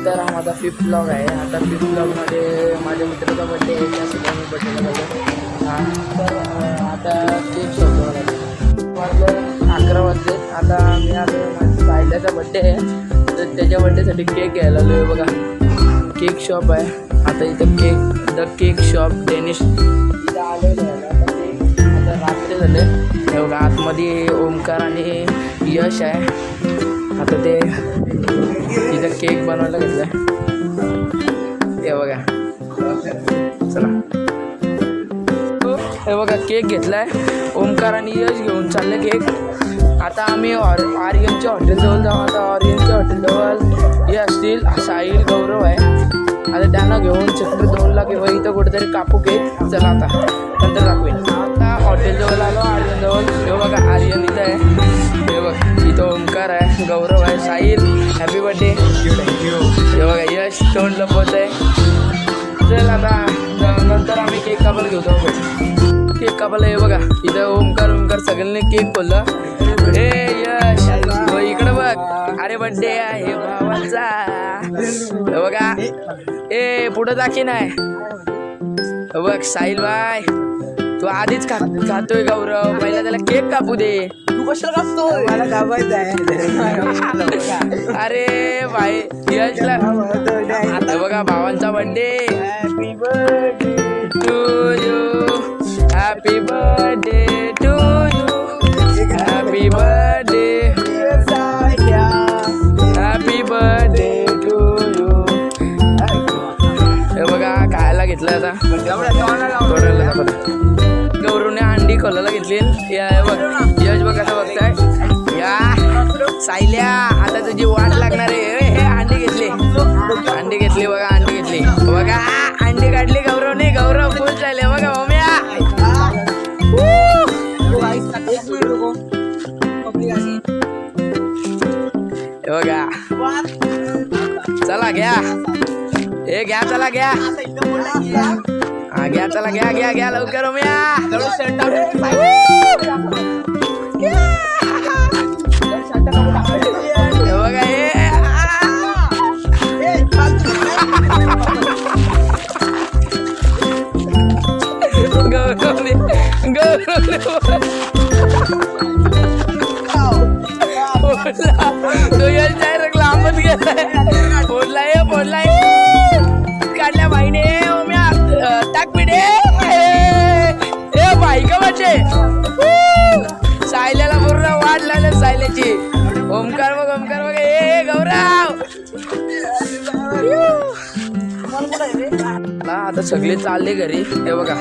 तर हा माझा 5th ब्लॉग आहे. आता 5th ब्लॉगमध्ये माझ्या मित्राचा बड्डे आहे, त्यासुद्धा मी बड्डेला गेलो. तर आता केक शॉपवर वाजलं 11 वाजले. आता मी आता माझ्या सायल्याचा बड्डे आहे, तर त्याच्या बड्डेसाठी केक घ्यायला आलो आहे. बघा केक शॉप आहे. आता इथं द केक शॉप डेनिश इथं आलो घ्यायला. आता रात्री झाले. हे बघा आतमध्ये ओमकार आणि यश आहे. आता ते तिथं केक बनवायला घेतला आहे. हे बघा चला, हे बघा केक घेतला आहे. ओमकार आणि यश घेऊन चालले केक. आता आम्ही आर्यनच्या हॉटेलजवळ जाऊ. आता आर्यनच्या हॉटेलजवळ हे असतील साहिल गौरव आहे. आता त्यांना घेऊन सेक्टर 2ला किंवा इथं कुठेतरी कापू केक. चला आता नंतर दाखवेल. आता हॉटेलजवळ आलो आर्यनजवळ. हे बघा आर्यन इथं आहे. हे बघ इथं ओमकार आहे, गौरव आहे, साहिल हॅपी बर्थडे. हे बघा यश तोंड लपवत आहे. चल आता नंतर आम्ही केक कापायला घेऊ जाऊ. केक कापायला हे बघा इथं ओमकार सगळ्यांनी केक खोललं. हे यश इकडं बघ, अरे बड्डे आहे भावाचा. हे बघा ए पुढं दाखी नाही. हे बघ साहिल बाय, तू आधीच खातोय गौरव, पहिला त्याला केक कापू दे. तू कशाला कापतोय? मला कापायचं आहे. अरे भाई यशला आता बघा भावांचा birthday. Happy birthday to you, happy birthday to you, happy birthday, happy birthday to you. हे बघा खायला घेतलं. आता तोडायला दाखवत. गौरवने अंडी खोलायला घेतली. या बघ यश बघ कसं बघताय. या सायल्या आता तुझी वाट लागणार आहे. हे अंडी घेतली, अंडी घेतली बघा, अंडी घेतली बघा, अंडी काढली गौरवने. गौरव फुल चालले बघा मम्या. हे बघा चला घ्या, हे घ्या, चला घ्या, हा घ्या, चला घ्या घ्या घ्या लवकर मम्या. हे बघा हे गौरवने तो यश डायरेक्ट लांबच गेलाय. फोडलाय काढल्या बाईने. टाक पिढे ए बाई का माझे. सायल्याला पूर्ण वाट लागले सायल्याची. ओमकार बघ ए गौरव. आता सगळे चालले घरी. हे बघा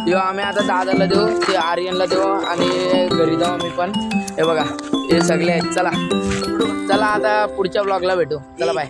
यो आम्ही आता दादाला देऊ, ते आर्यनला देऊ आणि घरी जाऊ आम्ही पण. हे बघा हे सगळे आहेत. चला आता पुढच्या ब्लॉगला भेटू. चला बाय.